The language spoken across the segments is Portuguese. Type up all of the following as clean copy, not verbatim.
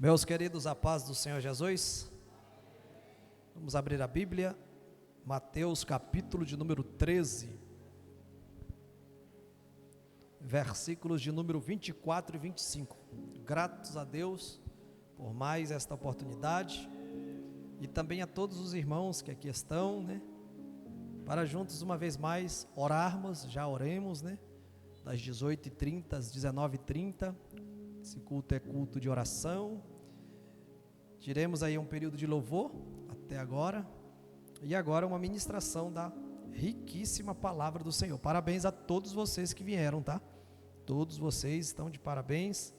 Meus queridos, a paz do Senhor Jesus. Vamos abrir a Bíblia, Mateus capítulo de número 13, versículos de número 24 e 25. Gratos a Deus por mais esta oportunidade e também a todos os irmãos que aqui estão, para juntos uma vez mais orarmos, já oremos, das 18h30 às 19h30, esse culto é culto de oração. Tiremos aí um período de louvor até agora, e agora uma ministração da riquíssima palavra do Senhor. Parabéns a todos vocês que vieram, tá? Todos vocês estão de parabéns,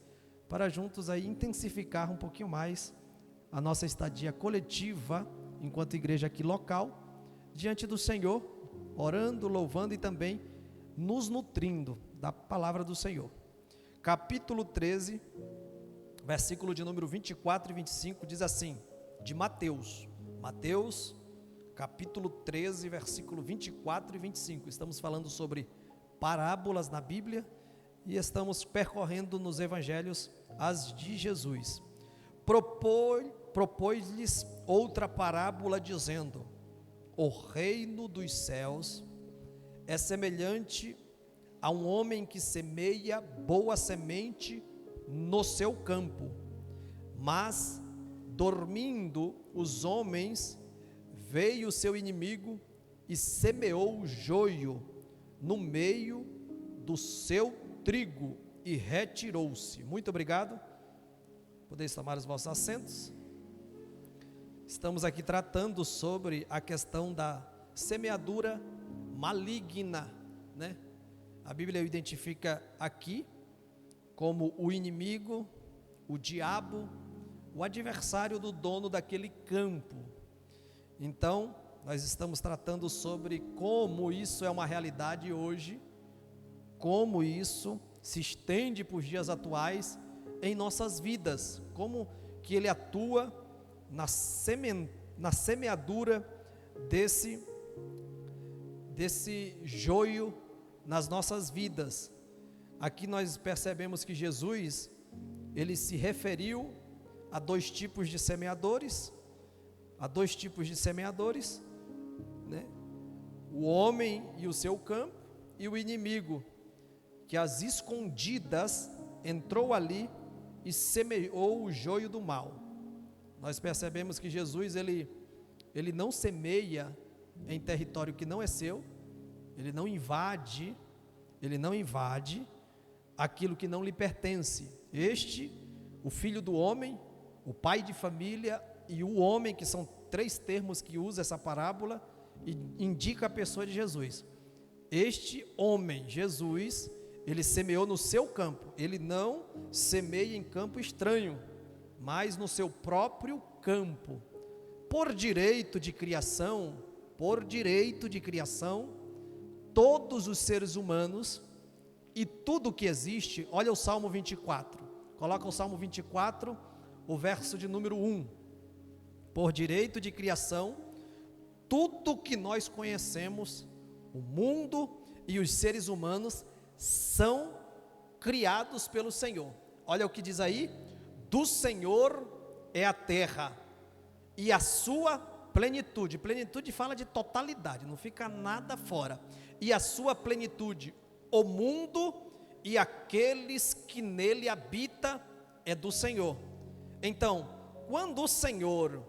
para juntos aí intensificar um pouquinho mais a nossa estadia coletiva, enquanto igreja aqui local, diante do Senhor, orando, louvando e também nos nutrindo da palavra do Senhor. Capítulo 13, versículo de número 24 e 25, diz assim, de Mateus, capítulo 13, versículo 24 e 25, estamos falando sobre parábolas na Bíblia, e estamos percorrendo nos evangelhos as de Jesus. Propôs-lhes outra parábola, dizendo: o reino dos céus é semelhante a um homem que semeia boa semente no seu campo, mas, dormindo os homens, veio o seu inimigo e semeou o joio no meio do seu trigo e retirou-se. Muito obrigado. Podeis tomar os vossos assentos. Estamos aqui tratando sobre a questão da semeadura maligna, A Bíblia o identifica aqui como o inimigo, o diabo, o adversário do dono daquele campo. Então, nós estamos tratando sobre como isso é uma realidade hoje, como isso se estende para os dias atuais em nossas vidas, como que ele atua na semeadura desse joio nas nossas vidas. Aqui nós percebemos que Jesus, ele se referiu a dois tipos de semeadores, o homem e o seu campo, e o inimigo, que às escondidas entrou ali e semeou o joio do mal. Nós percebemos que Jesus, ele não semeia em território que não é seu, ele não invade aquilo que não lhe pertence. O filho do homem, o pai de família e o homem, que são três termos que usa essa parábola e indica a pessoa de Jesus. Este homem, Jesus, ele semeou no seu campo, ele não semeia em campo estranho, mas no seu próprio campo. Por direito de criação, todos os seres humanos e tudo que existe, olha o Salmo 24, coloca o Salmo 24, o verso de número 1, por direito de criação, tudo que nós conhecemos, o mundo e os seres humanos, são criados pelo Senhor. Olha o que diz aí: do Senhor é a terra e a sua plenitude. Plenitude fala de totalidade, não fica nada fora. E a sua plenitude, o mundo e aqueles que nele habitam, é do Senhor. Então, quando o Senhor,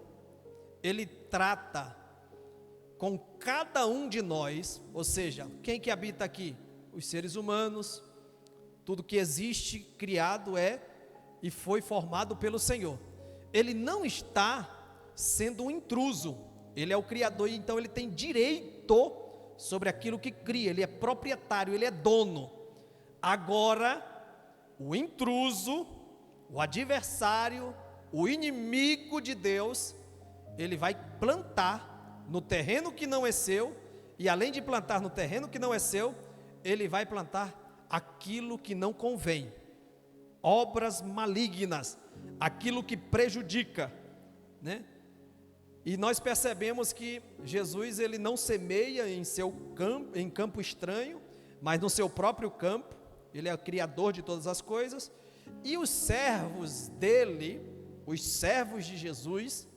ele trata com cada um de nós, ou seja, quem que habita aqui? Os seres humanos, tudo que existe, criado e foi formado pelo Senhor. Ele não está sendo um intruso, ele é o Criador, então ele tem direito sobre aquilo que cria, ele é proprietário, ele é dono. Agora, o intruso, o adversário, o inimigo de Deus, ele vai plantar no terreno que não é seu, e além de plantar no terreno que não é seu, ele vai plantar aquilo que não convém, obras malignas, aquilo que prejudica, E nós percebemos que Jesus, ele não semeia em campo estranho, mas no seu próprio campo. Ele é o Criador de todas as coisas, e os servos dele, os servos de Jesus,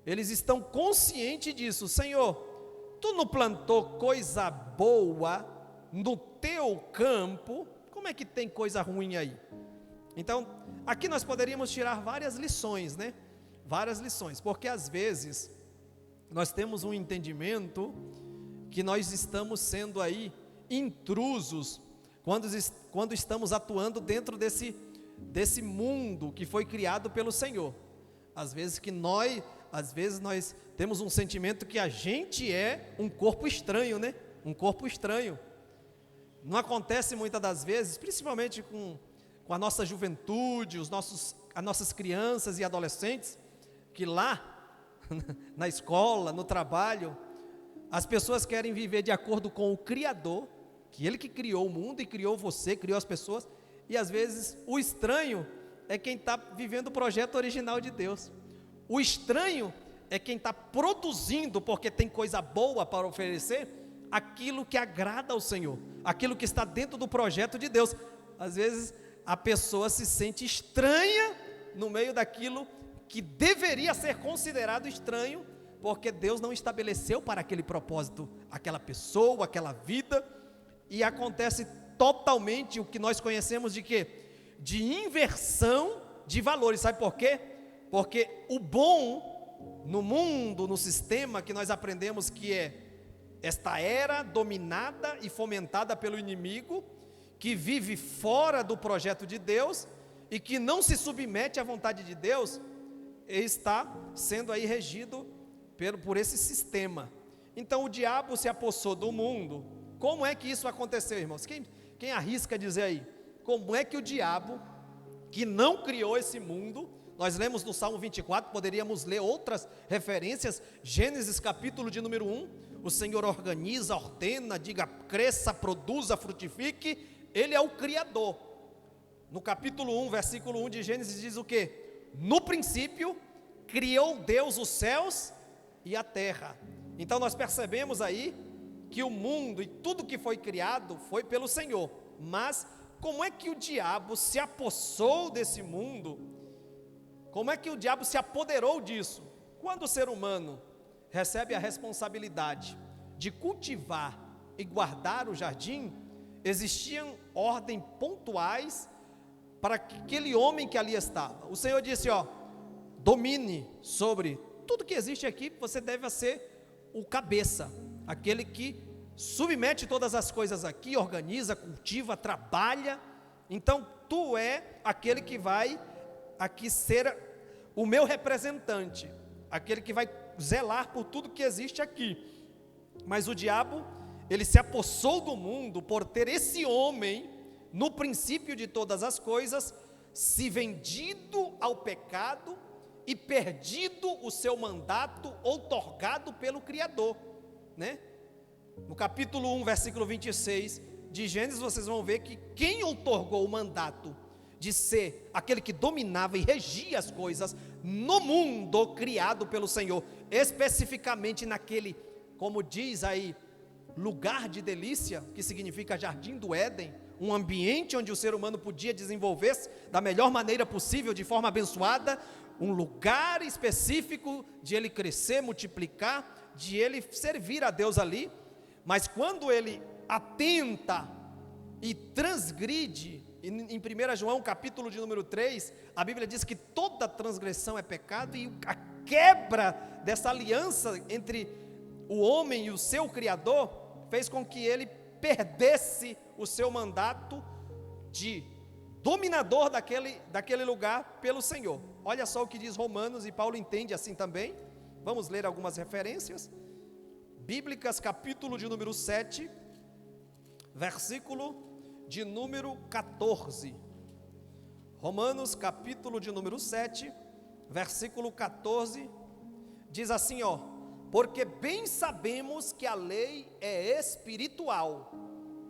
eles estão conscientes disso. Senhor, tu não plantou coisa boa no teu campo, como é que tem coisa ruim aí? Então, aqui nós poderíamos tirar várias lições, né? Várias lições, porque às vezes nós temos um entendimento que nós estamos sendo aí intrusos quando estamos atuando dentro desse mundo que foi criado pelo Senhor. Às vezes nós temos um sentimento que a gente é um corpo estranho, né? Um corpo estranho. Não acontece muitas das vezes, principalmente com a nossa juventude, as nossas crianças e adolescentes, que lá na escola, no trabalho, as pessoas querem viver de acordo com o Criador, que Ele que criou o mundo e criou você, criou as pessoas, e às vezes o estranho é quem está vivendo o projeto original de Deus. O estranho é quem está produzindo, porque tem coisa boa para oferecer, aquilo que agrada ao Senhor, aquilo que está dentro do projeto de Deus. Às vezes a pessoa se sente estranha no meio daquilo que deveria ser considerado estranho, porque Deus não estabeleceu para aquele propósito aquela pessoa, aquela vida, e acontece totalmente o que nós conhecemos de quê? De inversão de valores. Sabe por quê? Porque o bom no mundo, no sistema que nós aprendemos que é esta era dominada e fomentada pelo inimigo, que vive fora do projeto de Deus e que não se submete à vontade de Deus, está sendo aí regido por esse sistema. Então o diabo se apossou do mundo. Como é que isso aconteceu, irmãos? Quem arrisca dizer aí? Como é que o diabo, que não criou esse mundo, nós lemos no Salmo 24, poderíamos ler outras referências, Gênesis capítulo de número 1, o Senhor organiza, ordena, diga, cresça, produza, frutifique, Ele é o Criador. No capítulo 1, versículo 1 de Gênesis diz o quê? No princípio, criou Deus os céus e a terra. Então nós percebemos aí que o mundo e tudo que foi criado foi pelo Senhor. Mas como é que o diabo se apossou desse mundo? Como é que o diabo se apoderou disso? Quando o ser humano recebe a responsabilidade de cultivar e guardar o jardim, existiam ordens pontuais para aquele homem que ali estava. O Senhor disse, domine sobre tudo que existe aqui, você deve ser o cabeça, aquele que submete todas as coisas aqui, organiza, cultiva, trabalha. Então tu é aquele que vai aqui ser o meu representante, aquele que vai zelar por tudo que existe aqui. Mas o diabo, ele se apossou do mundo por ter esse homem, no princípio de todas as coisas, se vendido ao pecado e perdido o seu mandato outorgado pelo Criador, né? No capítulo 1, versículo 26 de Gênesis, vocês vão ver que quem outorgou o mandato de ser aquele que dominava e regia as coisas no mundo criado pelo Senhor, especificamente naquele, como diz aí, lugar de delícia, que significa jardim do Éden, um ambiente onde o ser humano podia desenvolver-se da melhor maneira possível, de forma abençoada, um lugar específico de ele crescer, multiplicar, de ele servir a Deus ali. Mas quando ele atenta e transgride, em 1 João capítulo de número 3, a Bíblia diz que toda transgressão é pecado, e a quebra dessa aliança entre o homem e o seu Criador fez com que ele perdesse o seu mandato de dominador daquele lugar pelo Senhor. Olha só o que diz Romanos, e Paulo entende assim também. Vamos ler algumas referências bíblicas, capítulo de número 7, versículo de número 14. Romanos, capítulo de número 7, versículo 14, diz assim, porque bem sabemos que a lei é espiritual,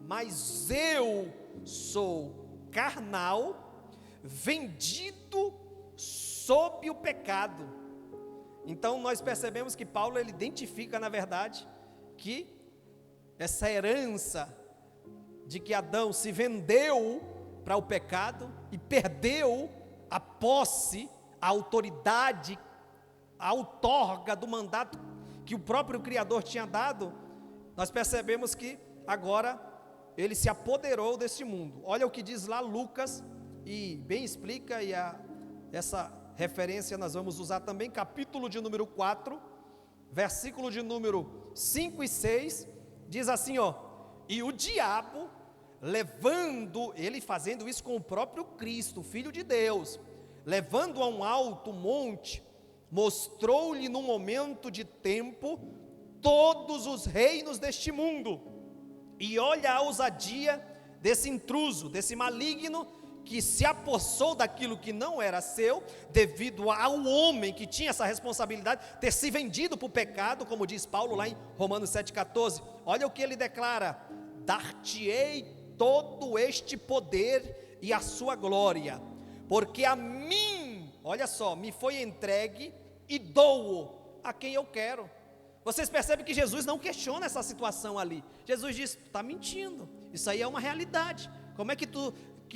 mas eu sou carnal, vendido sob o pecado. Então nós percebemos que Paulo, ele identifica na verdade que essa herança de que Adão se vendeu para o pecado e perdeu a posse, a autoridade, a outorga do mandato que o próprio Criador tinha dado, nós percebemos que agora ele se apoderou deste mundo. Olha o que diz lá Lucas, e bem explica, e essa referência nós vamos usar também, capítulo de número 4, versículo de número 5 e 6, diz assim, ó: e o diabo, levando, ele fazendo isso com o próprio Cristo, Filho de Deus, levando a um alto monte, mostrou-lhe num momento de tempo todos os reinos deste mundo, e olha a ousadia desse intruso, desse maligno, que se apossou daquilo que não era seu, devido ao homem que tinha essa responsabilidade, ter se vendido para o pecado, como diz Paulo lá em Romanos 7,14, olha o que ele declara: dar-te-ei todo este poder e a sua glória, porque a mim, olha só, me foi entregue e dou-o a quem eu quero. Vocês percebem que Jesus não questiona essa situação ali. Jesus diz: está mentindo, isso aí é uma realidade. Como é que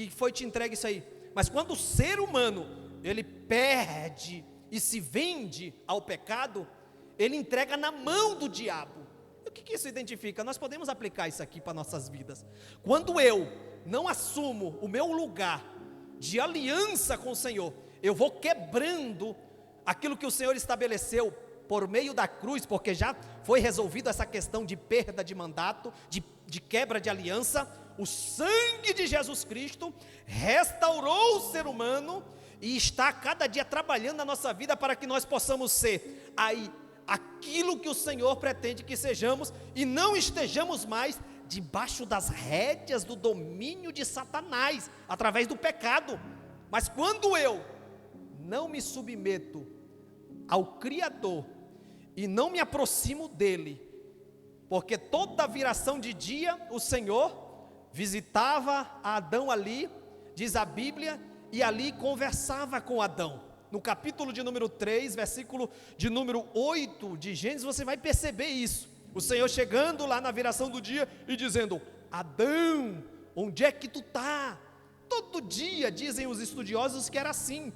foi te entregue isso aí? Mas quando o ser humano, ele perde e se vende ao pecado, ele entrega na mão do diabo. O que isso identifica? Nós podemos aplicar isso aqui para nossas vidas. Quando eu não assumo o meu lugar de aliança com o Senhor, eu vou quebrando aquilo que o Senhor estabeleceu por meio da cruz, porque já foi resolvida essa questão de perda de mandato, de quebra de aliança. O sangue de Jesus Cristo restaurou o ser humano e está a cada dia trabalhando na nossa vida para que nós possamos ser aí aquilo que o Senhor pretende que sejamos, e não estejamos mais debaixo das rédeas do domínio de Satanás, através do pecado. Mas quando eu não me submeto ao Criador e não me aproximo dele, porque toda viração de dia o Senhor visitava Adão ali, diz a Bíblia, e ali conversava com Adão. No capítulo de número 3, versículo de número 8 de Gênesis, você vai perceber isso. O Senhor chegando lá na viração do dia e dizendo: Adão, onde é que tu está? Todo dia, dizem os estudiosos, que era assim.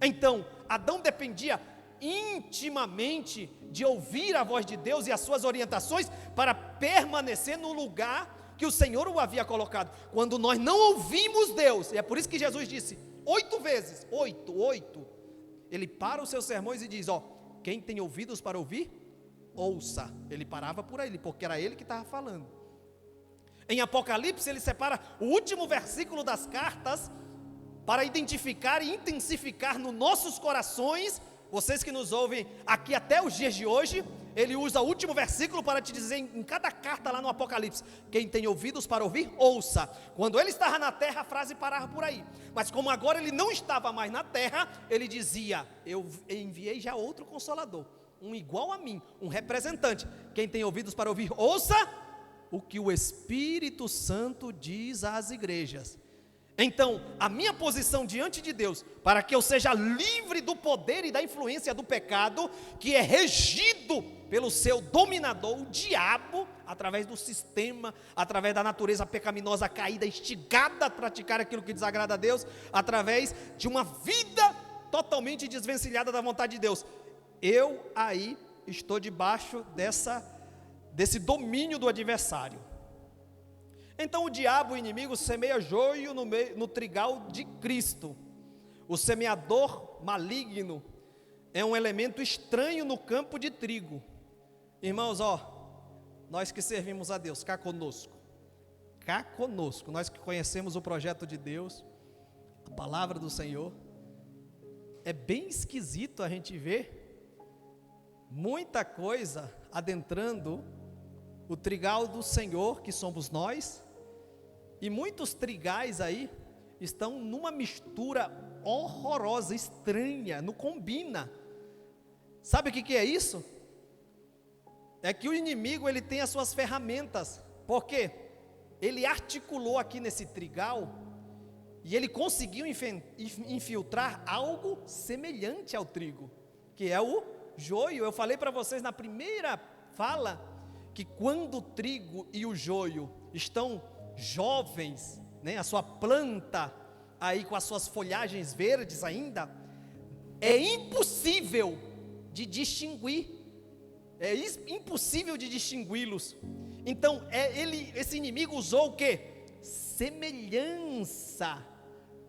Então, Adão dependia intimamente de ouvir a voz de Deus e as suas orientações para permanecer no lugar que o Senhor o havia colocado. Quando nós não ouvimos Deus, e é por isso que Jesus disse 8 vezes, 8, ele para os seus sermões e diz: ó, quem tem ouvidos para ouvir, ouça. Ele parava por aí, porque era ele que estava falando. Em Apocalipse ele separa o último versículo das cartas para identificar e intensificar nos nossos corações. Vocês que nos ouvem aqui até os dias de hoje, ele usa o último versículo para te dizer em cada carta lá no Apocalipse: quem tem ouvidos para ouvir, ouça. Quando ele estava na terra, a frase parava por aí. Mas como agora ele não estava mais na terra, ele dizia: eu enviei já outro consolador, um igual a mim, um representante. Quem tem ouvidos para ouvir, ouça o que o Espírito Santo diz às igrejas. Então, a minha posição diante de Deus, para que eu seja livre do poder e da influência do pecado, que é regido pelo seu dominador, o diabo, através do sistema, através da natureza pecaminosa caída, instigada a praticar aquilo que desagrada a Deus, através de uma vida totalmente desvencilhada da vontade de Deus. Eu aí estou debaixo desse domínio do adversário. Então o diabo, o inimigo, semeia joio no trigal de Cristo. O semeador maligno é um elemento estranho no campo de trigo. Irmãos, nós que servimos a Deus, cá conosco, nós que conhecemos o projeto de Deus, a palavra do Senhor, é bem esquisito a gente ver muita coisa adentrando o trigal do Senhor, que somos nós, e muitos trigais aí estão numa mistura horrorosa, estranha, não combina. Sabe o que é isso? É que o inimigo, ele tem as suas ferramentas, porque ele articulou aqui nesse trigal, e ele conseguiu infiltrar algo semelhante ao trigo, que é o joio. Eu falei para vocês na primeira fala, que quando o trigo e o joio estão jovens, né, a sua planta aí com as suas folhagens verdes ainda, é impossível de distinguir, impossível de distingui-los. Então, esse inimigo usou o quê? Semelhança,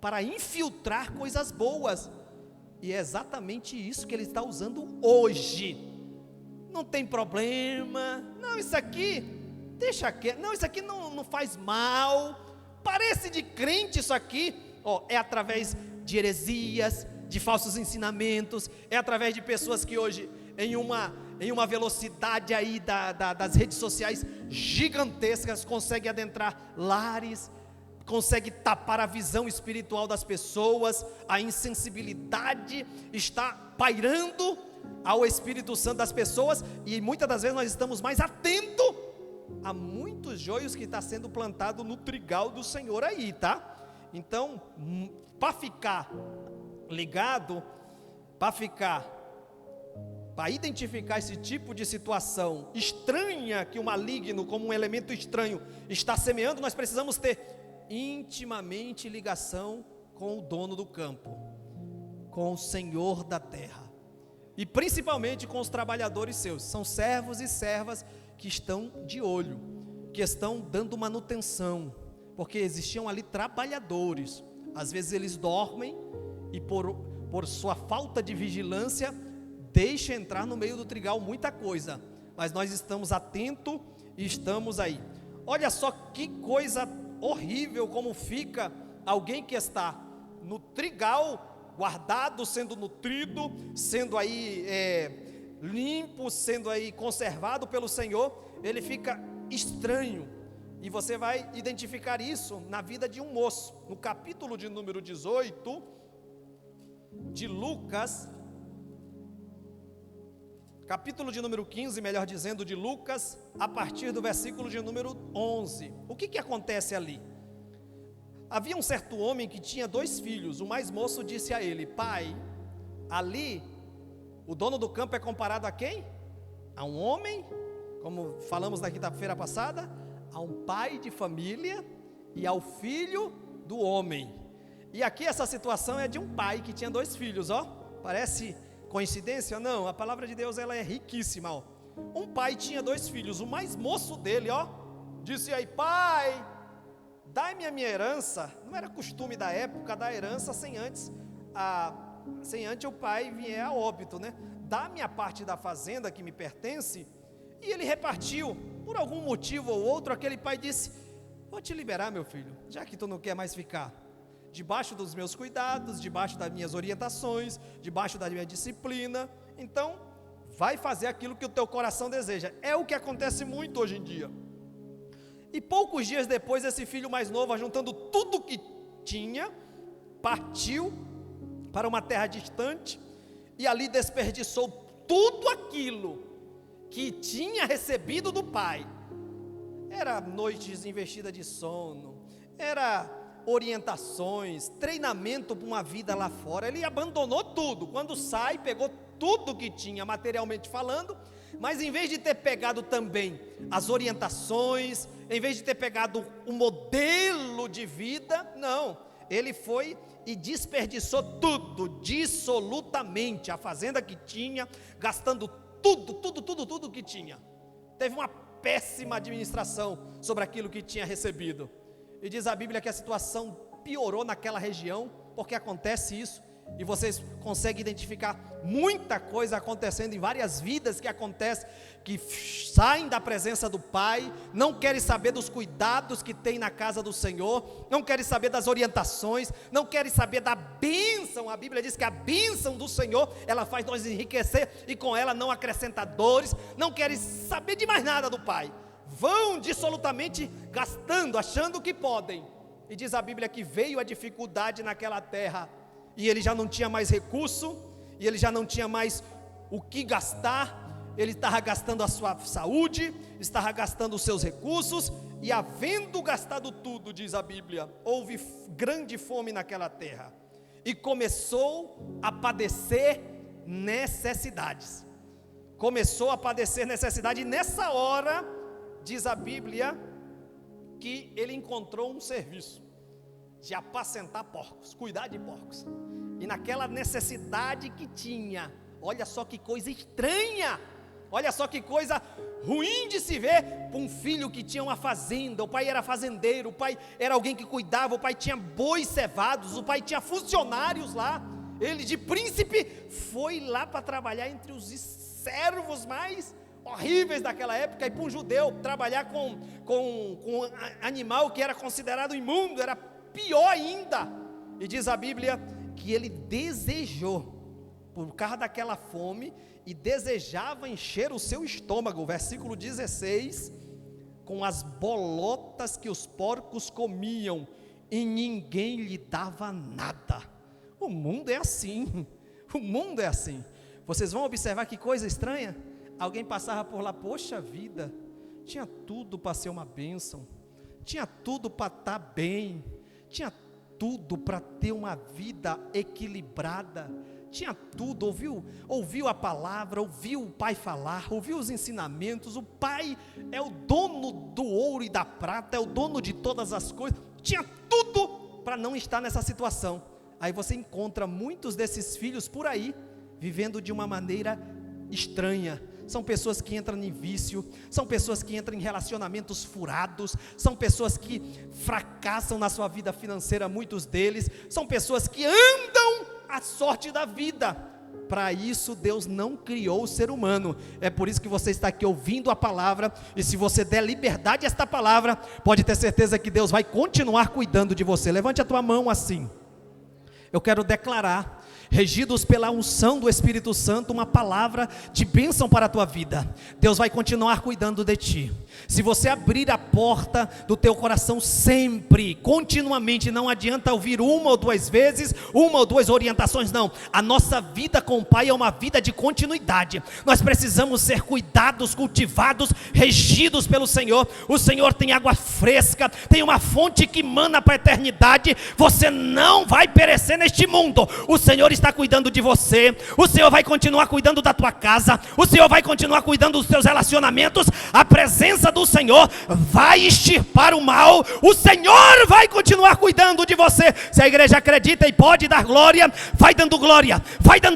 para infiltrar coisas boas, e é exatamente isso que ele está usando hoje. Não tem problema, não, isso aqui, deixa quieto, não, isso aqui não faz mal, parece de crente isso aqui, é através de heresias, de falsos ensinamentos, é através de pessoas que hoje, em uma velocidade aí das redes sociais gigantescas, consegue adentrar lares, consegue tapar a visão espiritual das pessoas, a insensibilidade está pairando ao Espírito Santo das pessoas, e muitas das vezes nós estamos mais atentos a muitos joios que está sendo plantado no trigal do Senhor aí, tá? Então, para ficar ligado, para identificar esse tipo de situação estranha que o maligno, como um elemento estranho, está semeando, nós precisamos ter intimamente ligação com o dono do campo, com o Senhor da terra, e principalmente com os trabalhadores seus. São servos e servas que estão de olho, que estão dando manutenção, porque existiam ali trabalhadores. Às vezes eles dormem e por sua falta de vigilância deixa entrar no meio do trigal muita coisa, mas nós estamos atentos e estamos aí. Olha só que coisa horrível como fica alguém que está no trigal, guardado, sendo nutrido, sendo aí limpo, sendo aí conservado pelo Senhor, ele fica estranho. E você vai identificar isso na vida de um moço, no capítulo de número 18 de Lucas, capítulo de número 15, melhor dizendo, de Lucas, a partir do versículo de número 11. O que acontece ali? Havia um certo homem que tinha 2 filhos. O mais moço disse a ele: pai, ali o dono do campo é comparado a quem? A um homem, como falamos na quinta-feira passada, a um pai de família e ao filho do homem. E aqui essa situação é de um pai que tinha 2 filhos, parece coincidência? Não, a palavra de Deus ela é riquíssima, Um pai tinha 2 filhos, o mais moço dele, disse aí: pai, dai-me a minha herança. Não era costume da época dar herança sem antes o pai vier a óbito, né? Dá-me a parte da fazenda que me pertence. E ele repartiu. Por algum motivo ou outro, aquele pai disse: vou te liberar, meu filho, já que tu não quer mais ficar debaixo dos meus cuidados, debaixo das minhas orientações, debaixo da minha disciplina, então vai fazer aquilo que o teu coração deseja. É o que acontece muito hoje em dia. E poucos dias depois, esse filho mais novo, juntando tudo que tinha, partiu para uma terra distante e ali desperdiçou tudo aquilo que tinha recebido do pai. Era noites investidas de sono, era orientações, treinamento para uma vida lá fora. Ele abandonou tudo. Quando sai, pegou tudo que tinha materialmente falando, mas em vez de ter pegado também as orientações, em vez de ter pegado o modelo de vida, não, ele foi e desperdiçou tudo, dissolutamente, a fazenda que tinha, gastando tudo que tinha. Teve uma péssima administração sobre aquilo que tinha recebido. E diz a Bíblia que a situação piorou naquela região, porque acontece isso, e vocês conseguem identificar muita coisa acontecendo em várias vidas que acontece, que saem da presença do Pai, não querem saber dos cuidados que tem na casa do Senhor, não querem saber das orientações, não querem saber da bênção. A Bíblia diz que a bênção do Senhor, ela faz nós enriquecer e com ela não acrescenta dores, não querem saber de mais nada do Pai, vão dissolutamente gastando, achando que podem. E diz a Bíblia que veio a dificuldade naquela terra, e ele já não tinha mais recurso, e ele já não tinha mais o que gastar, ele estava gastando a sua saúde, estava gastando os seus recursos, e havendo gastado tudo, diz a Bíblia, houve grande fome naquela terra, e começou a padecer necessidades, e nessa hora, diz a Bíblia, que ele encontrou um serviço. de apacentar porcos, cuidar de porcos. E naquela necessidade que tinha, olha só que coisa estranha, olha só que coisa ruim de se ver, para um filho que tinha uma fazenda, o pai era fazendeiro, o pai era alguém que cuidava, o pai tinha bois cevados, o pai tinha funcionários lá, ele de príncipe foi lá para trabalhar entre os servos mais horríveis daquela época. E para um judeu trabalhar com animal que era considerado imundo, era pior ainda. E diz a Bíblia que ele desejou, por causa daquela fome, e desejava encher o seu estômago, versículo 16, com as bolotas que os porcos comiam, e ninguém lhe dava nada. O mundo é assim, o mundo é assim. Vocês vão observar que coisa estranha. Alguém passava por lá, poxa vida, tinha tudo para ser uma bênção, tinha tudo para estar bem, tinha tudo para ter uma vida equilibrada, tinha tudo, ouviu a palavra, ouviu o pai falar, ouviu os ensinamentos, o pai é o dono do ouro e da prata, é o dono de todas as coisas, tinha tudo para não estar nessa situação. Aí você encontra muitos desses filhos por aí, vivendo de uma maneira estranha. São pessoas que entram em vício, são pessoas que entram em relacionamentos furados, são pessoas que fracassam na sua vida financeira, muitos deles, são pessoas que andam à sorte da vida. Para isso Deus não criou o ser humano. É por isso que você está aqui ouvindo a palavra, e se você der liberdade a esta palavra, pode ter certeza que Deus vai continuar cuidando de você. Levante a tua mão assim. Eu quero declarar, regidos pela unção do Espírito Santo, uma palavra de bênção para a tua vida. Deus vai continuar cuidando de ti. Se você abrir a porta do teu coração sempre, continuamente, não adianta ouvir uma ou duas vezes, uma ou duas orientações, não. A nossa vida com o Pai é uma vida de continuidade. Nós precisamos ser cuidados, cultivados, regidos pelo Senhor. O Senhor tem água fresca, tem uma fonte que mana para a eternidade. Você não vai perecer neste mundo. O Senhor está cuidando de você, o Senhor vai continuar cuidando da tua casa, o Senhor vai continuar cuidando dos teus relacionamentos. A presença do Senhor vai extirpar o mal, o Senhor vai continuar cuidando de você. Se a igreja acredita e pode dar glória, vai dando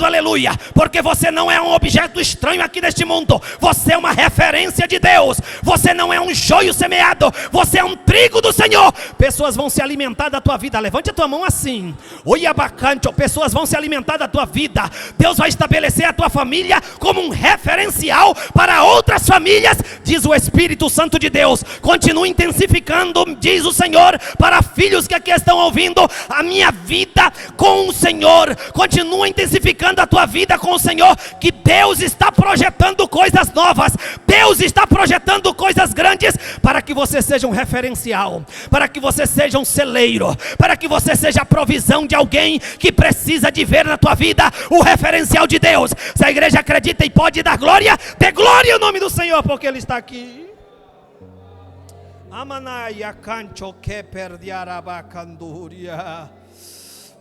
aleluia, porque você não é um objeto estranho aqui neste mundo, você é uma referência de Deus, você não é um joio semeado, você é um trigo do Senhor. Pessoas vão se alimentar da tua vida, levante a tua mão assim, oi abacante, pessoas vão se alimentar da tua vida. Deus vai estabelecer a tua família como um referencial para outras famílias, diz o Espírito Santo de Deus. Continua intensificando, diz o Senhor, para filhos que aqui estão ouvindo, a minha vida com o Senhor. Continua intensificando a tua vida com o Senhor, que Deus está projetando coisas novas, Deus está projetando coisas grandes, para que você seja um referencial, para que você seja um celeiro, para que você seja a provisão de alguém que precisa de ver na tua vida o referencial de Deus. Se a igreja acredita e pode dar glória, dê glória ao nome do Senhor, porque Ele está aqui.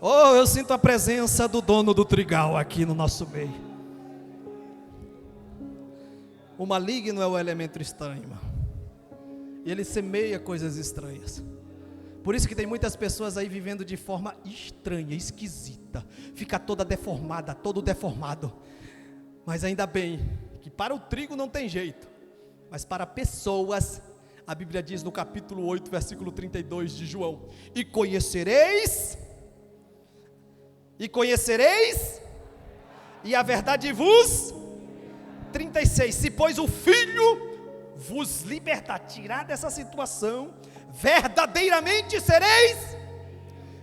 Oh, eu sinto a presença do dono do trigal aqui no nosso meio. O maligno é o elemento estranho, irmão. E ele semeia coisas estranhas. Por isso que tem muitas pessoas aí vivendo de forma estranha, esquisita, fica toda deformada, todo deformado. Mas ainda bem que para o trigo não tem jeito, mas para pessoas, a Bíblia diz no capítulo 8, versículo 32 de João: e conhecereis, e a verdade vos, 36, se pois o Filho vos libertar, tirar dessa situação, verdadeiramente sereis.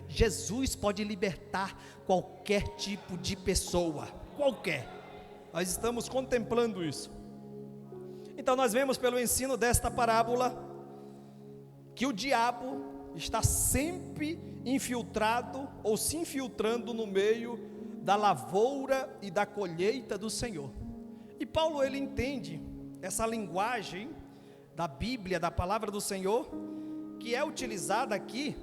Jesus pode libertar qualquer tipo de pessoa, qualquer. Nós estamos contemplando isso. Então nós vemos pelo ensino desta parábola que o diabo está sempre infiltrado ou se infiltrando no meio da lavoura e da colheita do Senhor. E Paulo, ele entende essa linguagem da Bíblia, da palavra do Senhor, que é utilizada aqui,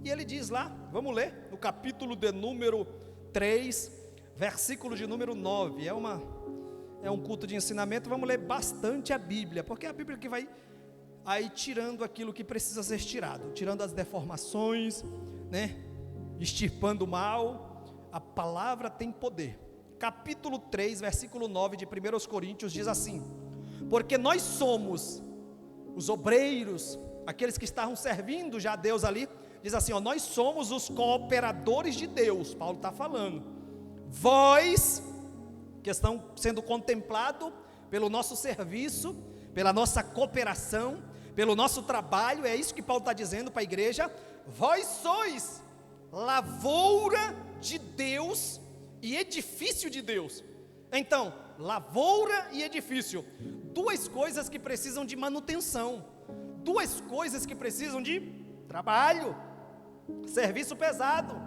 e ele diz lá, vamos ler, no capítulo de número 3, versículo de número 9, é um culto de ensinamento, vamos ler bastante a Bíblia, porque é a Bíblia que vai aí tirando aquilo que precisa ser tirado, tirando as deformações, né? Extirpando o mal. A palavra tem poder. Capítulo 3, versículo 9 de 1 Coríntios diz assim: porque nós somos os obreiros, aqueles que estavam servindo já a Deus ali, diz assim, ó, nós somos os cooperadores de Deus. Paulo está falando, vós que estão sendo contemplados pelo nosso serviço, pela nossa cooperação, pelo nosso trabalho, é isso que Paulo está dizendo para a igreja, vós sois lavoura de Deus e edifício de Deus. Então, lavoura e edifício, duas coisas que precisam de manutenção, duas coisas que precisam de trabalho, serviço pesado.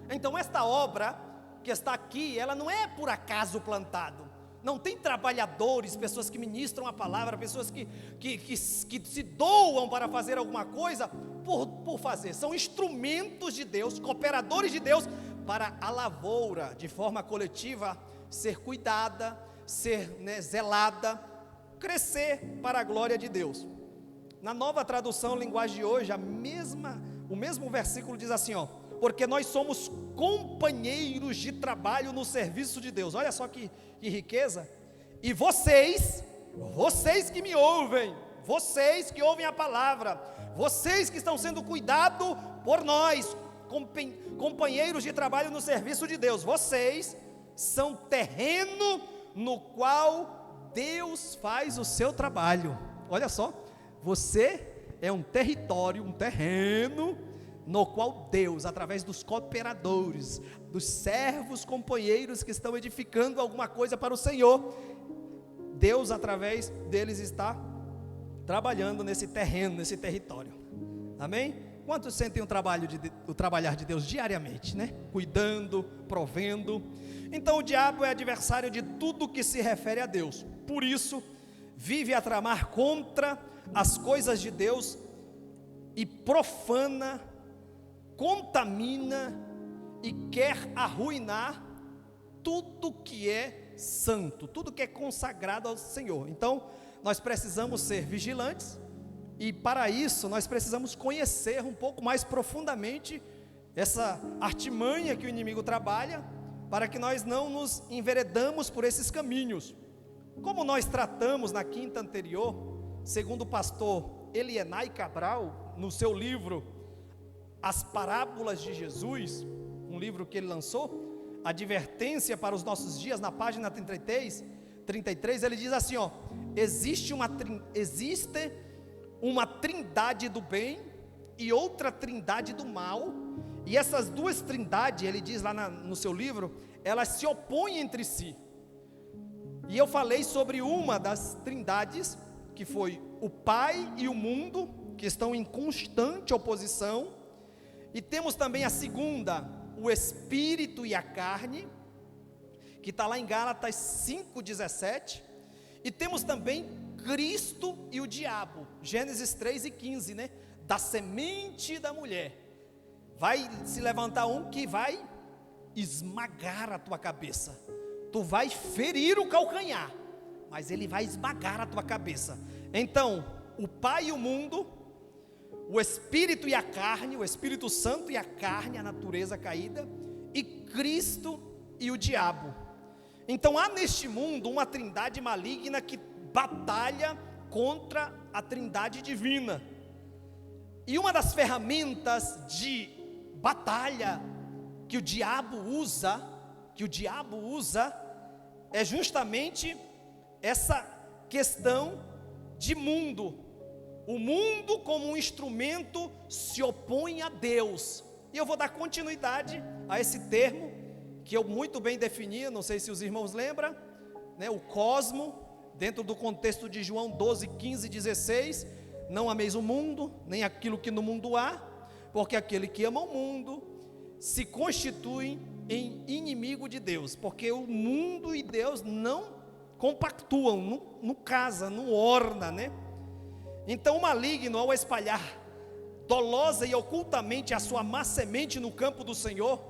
Então esta obra que está aqui, ela não é por acaso plantado, não tem trabalhadores, pessoas que ministram a palavra, pessoas que se doam para fazer alguma coisa por fazer, são instrumentos de Deus, cooperadores de Deus, para a lavoura, de forma coletiva, ser cuidada, ser, né, zelada, crescer para a glória de Deus. Na Nova Tradução Linguagem de hoje, o mesmo versículo diz assim, ó, porque nós somos companheiros de trabalho no serviço de Deus. Olha só que riqueza. E vocês que me ouvem, vocês que ouvem a palavra, vocês que estão sendo cuidados por nós, companheiros de trabalho no serviço de Deus, vocês são terreno no qual Deus faz o seu trabalho. Olha só, você é um território, um terreno no qual Deus, através dos cooperadores, dos servos companheiros que estão edificando alguma coisa para o Senhor, Deus através deles está trabalhando nesse terreno, nesse território. Amém? Quantos sentem o trabalhar de Deus diariamente, né? Cuidando, provendo. Então o diabo é adversário de tudo que se refere a Deus, por isso vive a tramar contra as coisas de Deus e profana, contamina e quer arruinar tudo que é santo, tudo que é consagrado ao Senhor. Então nós precisamos ser vigilantes, e para isso nós precisamos conhecer um pouco mais profundamente essa artimanha que o inimigo trabalha, para que nós não nos enveredamos por esses caminhos. Como nós tratamos na quinta anterior, segundo o pastor Elienay Cabral, no seu livro As Parábolas de Jesus, um livro que ele lançou, Advertência para os Nossos Dias, na página 33, ele diz assim, ó, existe uma trindade do bem e outra trindade do mal, e essas duas trindades, ele diz lá no seu livro, elas se opõem entre si. E eu falei sobre uma das trindades, que foi o Pai e o mundo, que estão em constante oposição, e temos também a segunda, o Espírito e a carne, que está lá em Gálatas 5,17, e temos também Cristo e o diabo, Gênesis 3:15, né? Da semente da mulher, vai se levantar um que vai esmagar a tua cabeça, tu vai ferir o calcanhar, mas ele vai esmagar a tua cabeça. Então, o Pai e o mundo, o Espírito e a carne, o Espírito Santo e a carne, a natureza caída, e Cristo e o diabo. Então há neste mundo uma trindade maligna que batalha contra a trindade divina, e uma das ferramentas de batalha que o diabo usa é justamente essa questão de mundo. O mundo como um instrumento se opõe a Deus, e eu vou dar continuidade a esse termo que eu muito bem defini, não sei se os irmãos lembram, né? O cosmo, dentro do contexto de João 12, 15 e 16, não ameis o mundo, nem aquilo que no mundo há, porque aquele que ama o mundo se constitui em inimigo de Deus, porque o mundo e Deus não compactuam, não casam, não orna, né? Então o maligno, ao espalhar dolosa e ocultamente a sua má semente no campo do Senhor,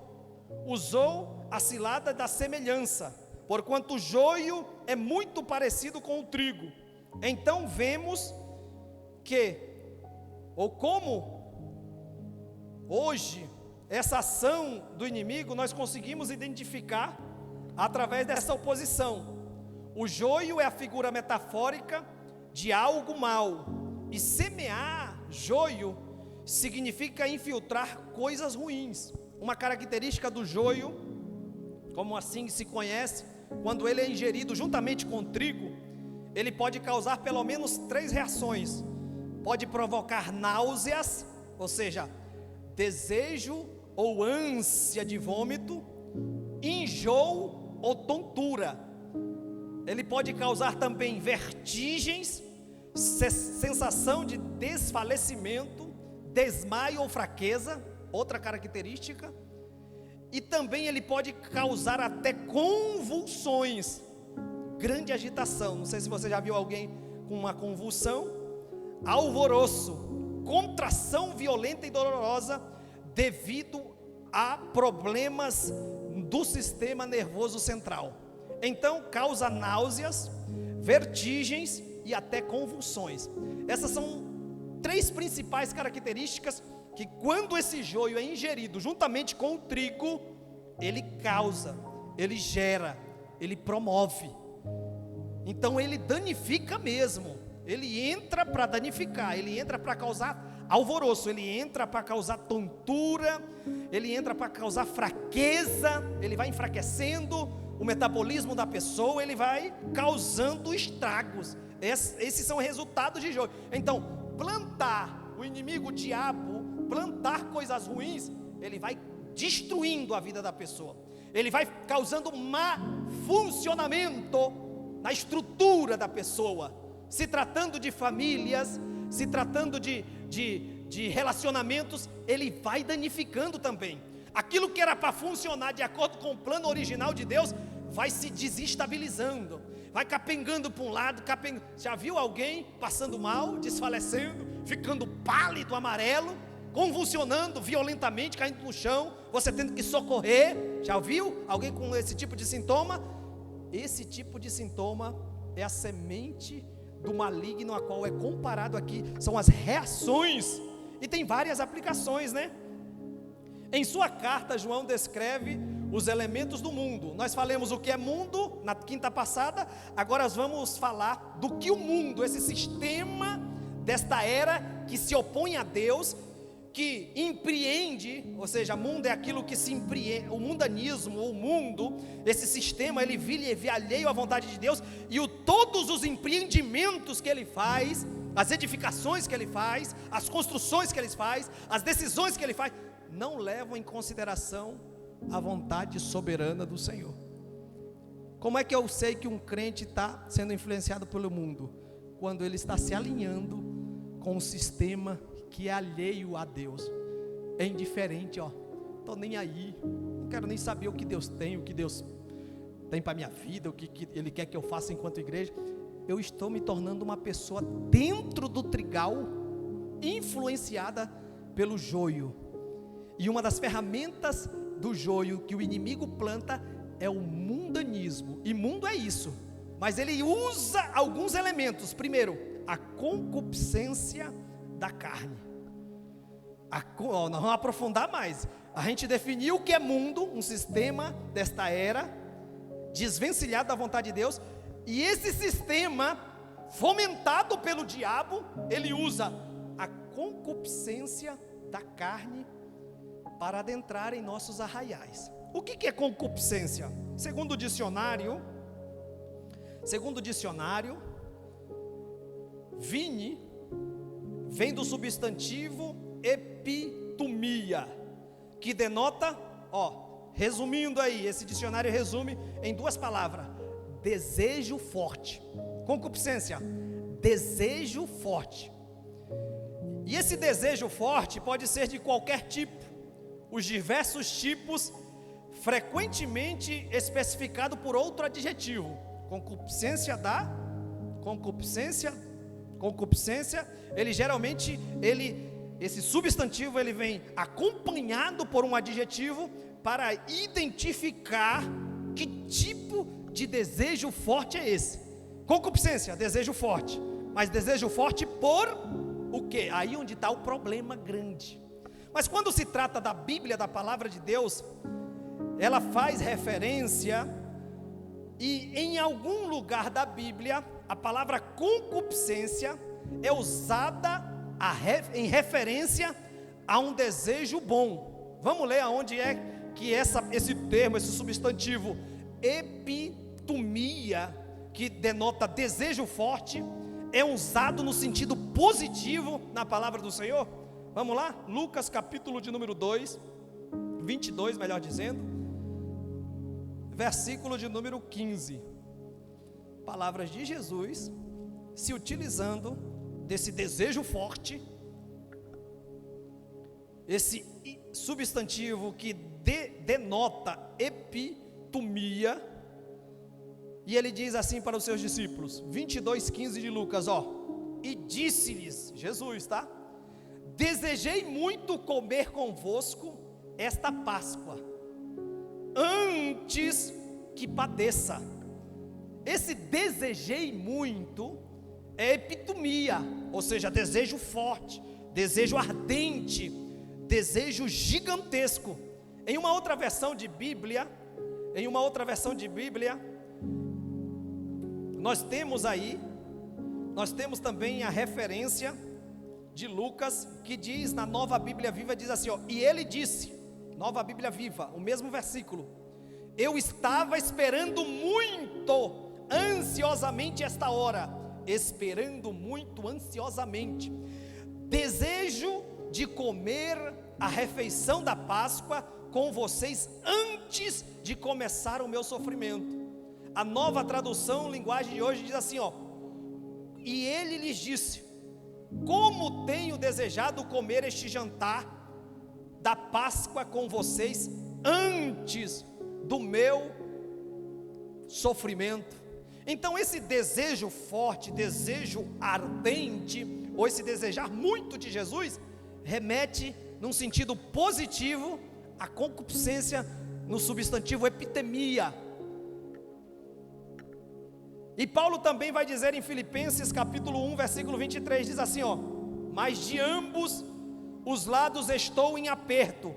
usou a cilada da semelhança, porquanto o joio é muito parecido com o trigo. Então vemos que, ou como hoje, essa ação do inimigo nós conseguimos identificar através dessa oposição. O joio é a figura metafórica de algo mal, e semear joio significa infiltrar coisas ruins. Uma característica do joio, como assim se conhece, quando ele é ingerido juntamente com o trigo, ele pode causar pelo menos 3 reações. Pode provocar náuseas, ou seja, desejo ou ânsia de vômito, enjoo ou tontura. Ele pode causar também vertigens, sensação de desfalecimento, desmaio ou fraqueza, outra característica. E também ele pode causar até convulsões, grande agitação. Não sei se você já viu alguém com uma convulsão, alvoroço, contração violenta e dolorosa devido a problemas do sistema nervoso central. Então causa náuseas, vertigens e até convulsões. Essas são 3 principais características que, quando esse joio é ingerido juntamente com o trigo, ele causa, ele gera, ele promove. Então ele danifica mesmo. Ele entra para danificar, ele entra para causar alvoroço, ele entra para causar tontura, ele entra para causar fraqueza, ele vai enfraquecendo o metabolismo da pessoa, ele vai causando estragos. Esses são resultados de joio. Então, plantar o inimigo, o diabo, plantar coisas ruins, ele vai destruindo a vida da pessoa, ele vai causando má funcionamento na estrutura da pessoa. Se tratando de famílias, se tratando de relacionamentos, ele vai danificando também. Aquilo que era para funcionar de acordo com o plano original de Deus, vai se desestabilizando, vai capengando para um lado, já viu alguém passando mal, desfalecendo, ficando pálido, amarelo, convulsionando violentamente, caindo no chão, você tendo que socorrer? Já viu alguém com esse tipo de sintoma? Esse tipo de sintoma é a semente do maligno, a qual é comparado aqui, são as reações, e tem várias aplicações, né? Em sua carta, João descreve os elementos do mundo. Nós falamos o que é mundo na quinta passada, agora nós vamos falar do que o mundo, esse sistema desta era que se opõe a Deus, que empreende, ou seja, mundo é aquilo que se empreende, o mundanismo, o mundo, esse sistema, ele vive alheio à vontade de Deus, e todos os empreendimentos que ele faz, as edificações que ele faz, as construções que ele faz, as decisões que ele faz, não levam em consideração a vontade soberana do Senhor. Como é que eu sei que um crente está sendo influenciado pelo mundo? Quando ele está se alinhando com um sistema que é alheio a Deus, é indiferente, estou nem aí, não quero nem saber o que Deus tem, o que Deus tem para a minha vida, o que Ele quer que eu faça enquanto igreja. Eu estou me tornando uma pessoa dentro do trigal, influenciada pelo joio, e uma das ferramentas do joio que o inimigo planta é o mundanismo, e mundo é isso, mas ele usa alguns elementos. Primeiro, a concupiscência da carne. Nós vamos aprofundar mais. A gente definiu o que é mundo, um sistema desta era, desvencilhado da vontade de Deus, e esse sistema, fomentado pelo diabo, ele usa a concupiscência da carne para adentrar em nossos arraiais. O que é concupiscência? Segundo o dicionário, vine vem do substantivo epitumia, que denota, resumindo aí, esse dicionário resume em 2 palavras: desejo forte. Concupiscência, desejo forte. E esse desejo forte pode ser de qualquer tipo. Os diversos tipos, frequentemente especificado por outro adjetivo. Concupiscência, ele geralmente, esse substantivo, ele vem acompanhado por um adjetivo para identificar que tipo de desejo forte é esse. Concupiscência, desejo forte, mas desejo forte por o quê? Aí onde está o problema grande. Mas quando se trata da Bíblia, da palavra de Deus, ela faz referência, e em algum lugar da Bíblia, a palavra concupiscência é usada em referência a um desejo bom. Vamos ler aonde é que esse termo, esse substantivo epitumia, que denota desejo forte, é usado no sentido positivo na palavra do Senhor. Vamos lá? Lucas capítulo de número 2, 22, melhor dizendo, versículo de número 15. Palavras de Jesus, se utilizando desse desejo forte, esse substantivo que denota epitumia, e ele diz assim para os seus discípulos, 22:15 de Lucas, e disse-lhes, Jesus, tá? Desejei muito comer convosco esta Páscoa, antes que padeça. Esse desejei muito é epitumia, ou seja, desejo forte, desejo ardente, desejo gigantesco. Em uma outra versão de Bíblia, nós temos também a referência de Lucas, que diz, na Nova Bíblia Viva, diz assim, e ele disse, Nova Bíblia Viva, o mesmo versículo, eu estava esperando muito ansiosamente esta hora, esperando muito ansiosamente, desejo de comer a refeição da Páscoa com vocês antes de começar o meu sofrimento. A Nova Tradução, linguagem de hoje, diz assim, e ele lhes disse, como tenho desejado comer este jantar da Páscoa com vocês antes do meu sofrimento. Então esse desejo forte, desejo ardente, ou esse desejar muito de Jesus, remete num sentido positivo à concupiscência no substantivo epitemia. E Paulo também vai dizer em Filipenses capítulo 1, versículo 23, diz assim, mas de ambos os lados estou em aperto.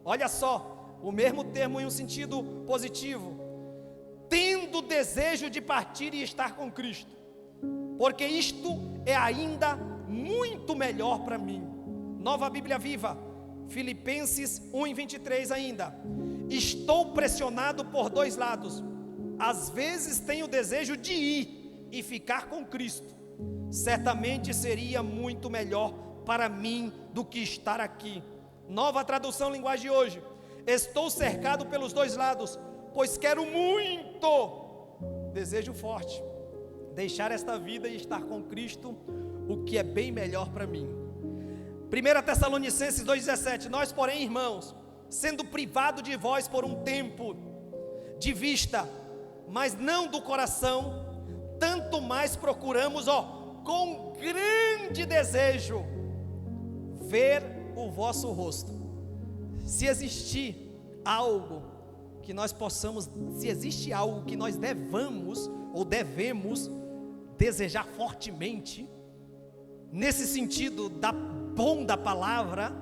Olha só, o mesmo termo em um sentido positivo, tendo desejo de partir e estar com Cristo, porque isto é ainda muito melhor para mim. Nova Bíblia Viva, Filipenses 1:23 ainda, estou pressionado por dois lados, às vezes tenho desejo de ir e ficar com Cristo, certamente seria muito melhor para mim do que estar aqui. Nova Tradução, linguagem de hoje, estou cercado pelos dois lados, pois quero muito, desejo forte, deixar esta vida e estar com Cristo, o que é bem melhor para mim. 1 Tessalonicenses 2,17, nós porém, irmãos, sendo privado de vós por um tempo, de vista, mas não do coração, tanto mais procuramos, com grande desejo, ver o vosso rosto. Se existir algo que nós possamos, se existe algo que nós devemos ou devemos desejar fortemente, nesse sentido bom da palavra,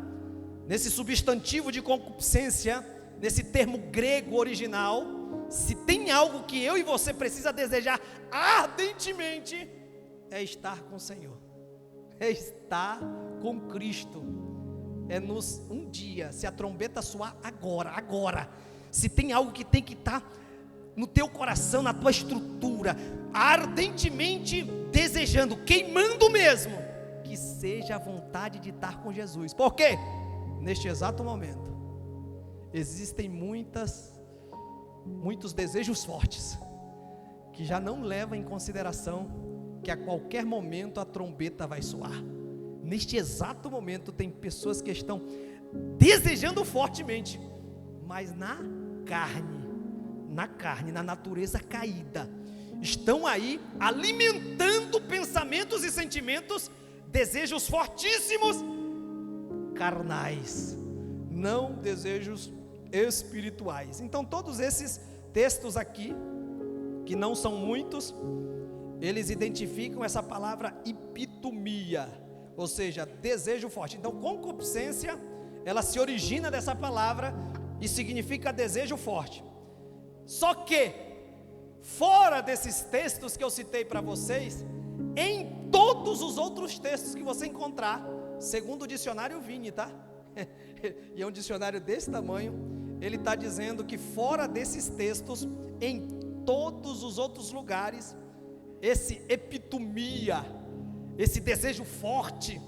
nesse substantivo de concupiscência, nesse termo grego original, se tem algo que eu e você precisa desejar ardentemente, é estar com o Senhor, é estar com Cristo, é um dia, se a trombeta soar agora, se tem algo que tem que estar no teu coração, na tua estrutura, ardentemente desejando, queimando mesmo, que seja a vontade de estar com Jesus. Por quê? Neste exato momento existem muitos desejos fortes que já não levam em consideração que a qualquer momento a trombeta vai soar. Neste exato momento tem pessoas que estão desejando fortemente, mas na carne, na natureza caída, estão aí alimentando pensamentos e sentimentos, desejos fortíssimos, carnais, não desejos espirituais. Então todos esses textos aqui, que não são muitos, eles identificam essa palavra epitumia, ou seja, desejo forte. Então, concupiscência, ela se origina dessa palavra e significa desejo forte. Só que, fora desses textos que eu citei para vocês, em todos os outros textos que você encontrar, segundo o dicionário Vini, tá? E é um dicionário desse tamanho, ele está dizendo que fora desses textos, em todos os outros lugares, esse epitomia, esse desejo forte,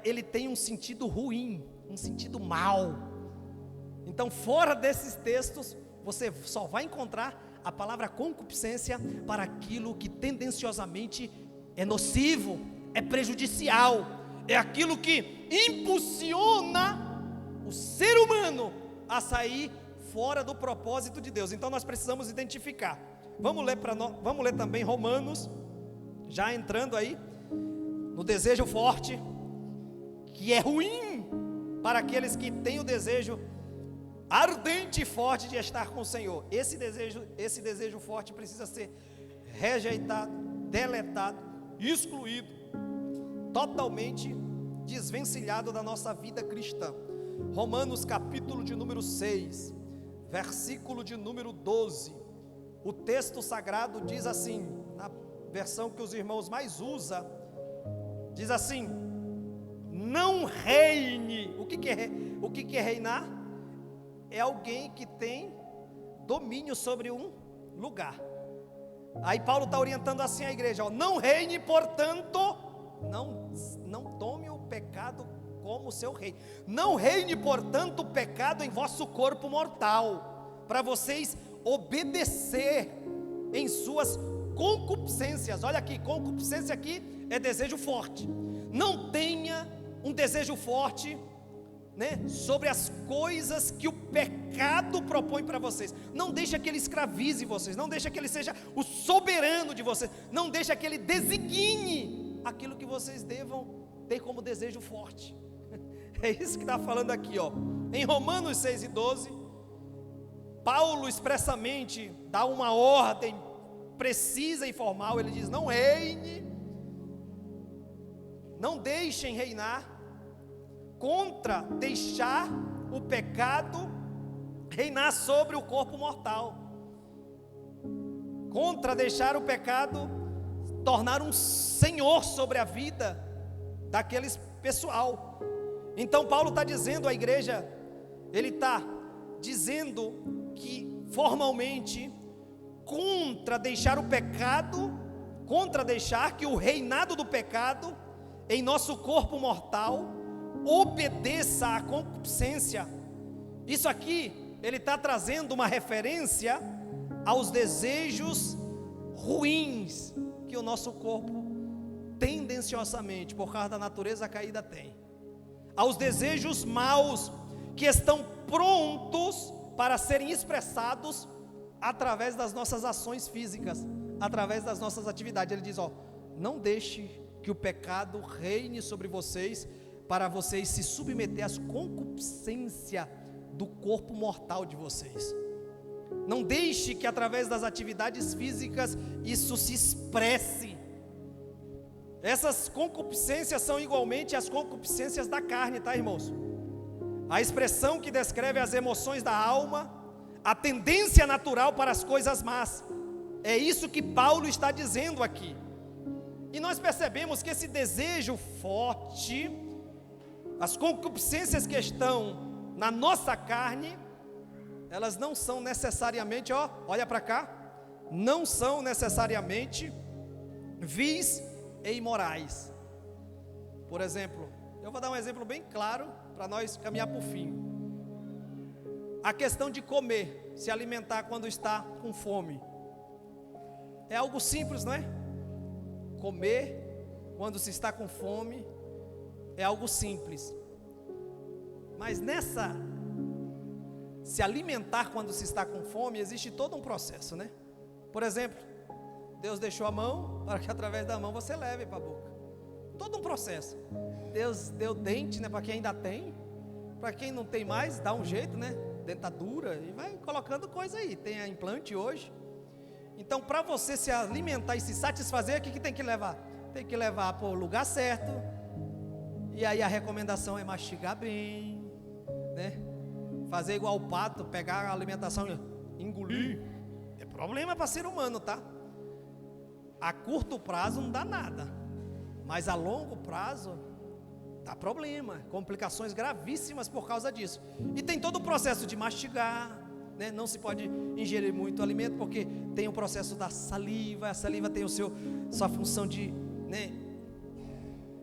ele tem um sentido ruim, um sentido mau. Então, fora desses textos, você só vai encontrar a palavra concupiscência para aquilo que tendenciosamente é nocivo, é prejudicial, é aquilo que impulsiona o ser humano a sair fora do propósito de Deus. Então nós precisamos identificar. Vamos ler também Romanos, já entrando aí no desejo forte, que é ruim para aqueles que têm o desejo ardente e forte de estar com o Senhor. Esse desejo forte precisa ser rejeitado, deletado, excluído, totalmente desvencilhado da nossa vida cristã. Romanos capítulo de número 6, versículo de número 12, o texto sagrado diz assim, na versão que os irmãos mais usam, diz assim: não reine. O que é reinar? É alguém que tem domínio sobre um lugar. Aí Paulo está orientando assim a igreja, ó, não reine, portanto, não tome o pecado como seu rei. Não reine, portanto, o pecado em vosso corpo mortal, para vocês obedecer em suas concupiscências. Olha aqui, concupiscência aqui é desejo forte. Não tenha um desejo forte, né, sobre as coisas que o pecado propõe para vocês. Não deixe que ele escravize vocês, não deixe que ele seja o soberano de vocês, não deixe que ele designe aquilo que vocês devam ter como desejo forte. É isso que está falando aqui, ó. Em Romanos 6 e 12, Paulo expressamente dá uma ordem precisa e formal. Ele diz: não reine, não deixem reinar, contra deixar o pecado reinar sobre o corpo mortal, contra deixar o pecado tornar um senhor sobre a vida daqueles pessoal. Então Paulo está dizendo à igreja, ele está dizendo que formalmente, contra deixar o pecado, contra deixar que o reinado do pecado em nosso corpo mortal obedeça à concupiscência. Isso aqui, ele está trazendo uma referência aos desejos ruins que o nosso corpo tendenciosamente, por causa da natureza caída, tem, aos desejos maus que estão prontos para serem expressados através das nossas ações físicas, através das nossas atividades. Ele diz, ó, não deixe que o pecado reine sobre vocês, para vocês se submeter às concupiscências do corpo mortal de vocês. Não deixe que através das atividades físicas isso se expresse. Essas concupiscências são igualmente as concupiscências da carne, tá, irmãos? A expressão que descreve as emoções da alma, a tendência natural para as coisas más. É isso que Paulo está dizendo aqui. E nós percebemos que esse desejo forte, as concupiscências que estão na nossa carne, elas não são necessariamente, ó, olha para cá, não são necessariamente vis e imorais. Por exemplo, eu vou dar um exemplo bem claro para nós caminhar para o fim. A questão de comer, se alimentar quando está com fome, é algo simples, não é? Comer quando se está com fome é algo simples. Mas se alimentar quando se está com fome, existe todo um processo, né? Por exemplo, Deus deixou a mão para que através da mão você leve para a boca. Todo um processo. Deus deu dente, né, para quem ainda tem. Para quem não tem mais, dá um jeito, né? Dentadura, e vai colocando coisa aí. Tem a implante hoje. Então, para você se alimentar e se satisfazer, o que tem que levar? tem que levar para o lugar certo. E aí a recomendação é mastigar bem, né? Fazer igual o pato, pegar a alimentação e engolir. É problema para ser humano, tá? A curto prazo não dá nada, mas a longo prazo dá problema, complicações gravíssimas por causa disso. E tem todo o processo de mastigar, né? Não se pode ingerir muito alimento, porque tem o processo da saliva. A saliva tem sua função de, né?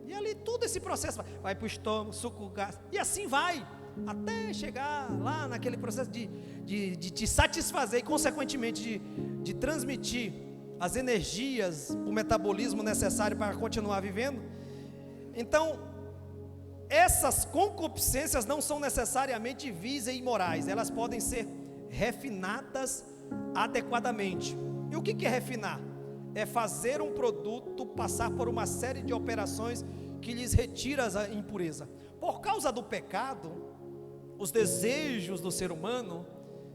E ali todo esse processo vai para o estômago, suco, gás, e assim vai, até chegar lá naquele processo de te satisfazer e consequentemente de transmitir as energias, o metabolismo necessário para continuar vivendo. Então, essas concupiscências não são necessariamente vis e imorais, elas podem ser refinadas adequadamente. E o que é refinar? É fazer um produto passar por uma série de operações que lhes retira a impureza. Por causa do pecado, os desejos do ser humano,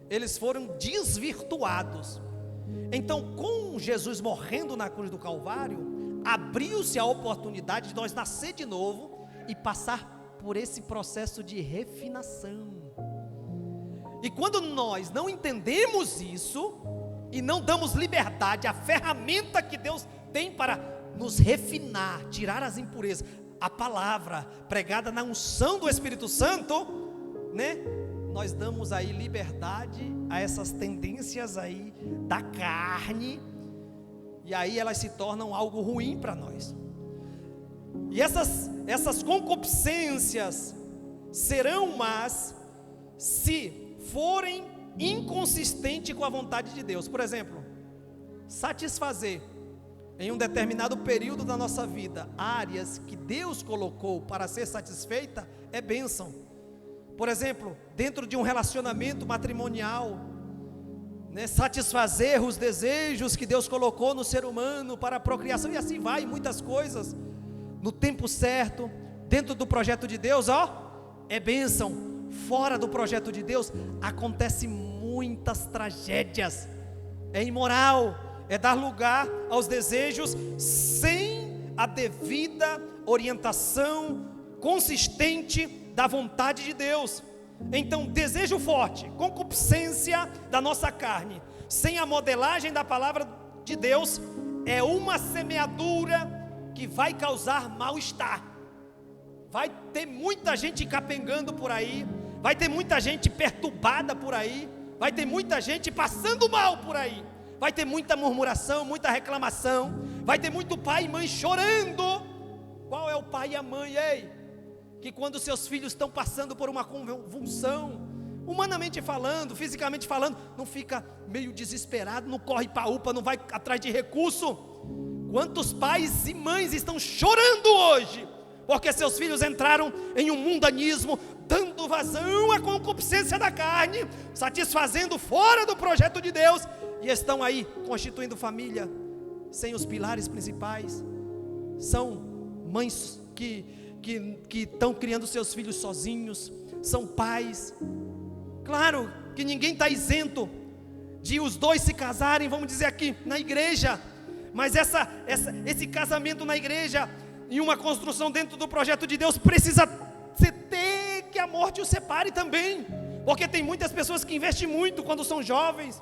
eles foram desvirtuados. Então, com Jesus morrendo na cruz do Calvário, abriu-se a oportunidade de nós nascer de novo e passar por esse processo de refinação. E quando nós não entendemos isso e não damos liberdade à ferramenta que Deus tem para nos refinar, tirar as impurezas, a palavra pregada na unção do Espírito Santo, né? Nós damos aí liberdade a essas tendências aí da carne, e aí elas se tornam algo ruim para nós. E essas concupiscências serão más se forem inconsistentes com a vontade de Deus. Por exemplo, satisfazer em um determinado período da nossa vida áreas que Deus colocou para ser satisfeita é bênção. Por exemplo, dentro de um relacionamento matrimonial, né, satisfazer os desejos que Deus colocou no ser humano para a procriação, e assim vai, muitas coisas, no tempo certo, dentro do projeto de Deus, é bênção. Fora do projeto de Deus, acontecem muitas tragédias, é imoral, é dar lugar aos desejos sem a devida orientação consistente da vontade de Deus. Então, desejo forte, concupiscência da nossa carne, sem a modelagem da palavra de Deus, é uma semeadura que vai causar mal-estar. Vai ter muita gente capengando por aí, vai ter muita gente perturbada por aí, vai ter muita gente passando mal por aí, vai ter muita murmuração, muita reclamação, vai ter muito pai e mãe chorando. Qual é o pai e a mãe, que quando seus filhos estão passando por uma convulsão, humanamente falando, fisicamente falando, não fica meio desesperado, não corre para a UPA, não vai atrás de recurso? Quantos pais e mães estão chorando hoje, porque seus filhos entraram em um mundanismo, dando vazão à concupiscência da carne, satisfazendo fora do projeto de Deus, e estão aí constituindo família, sem os pilares principais. São mães que estão criando seus filhos sozinhos, são pais. Claro que ninguém está isento de os dois se casarem, vamos dizer aqui, na igreja, mas esse casamento na igreja, em uma construção dentro do projeto de Deus, precisa ter que a morte os separe também, porque tem muitas pessoas que investem muito quando são jovens,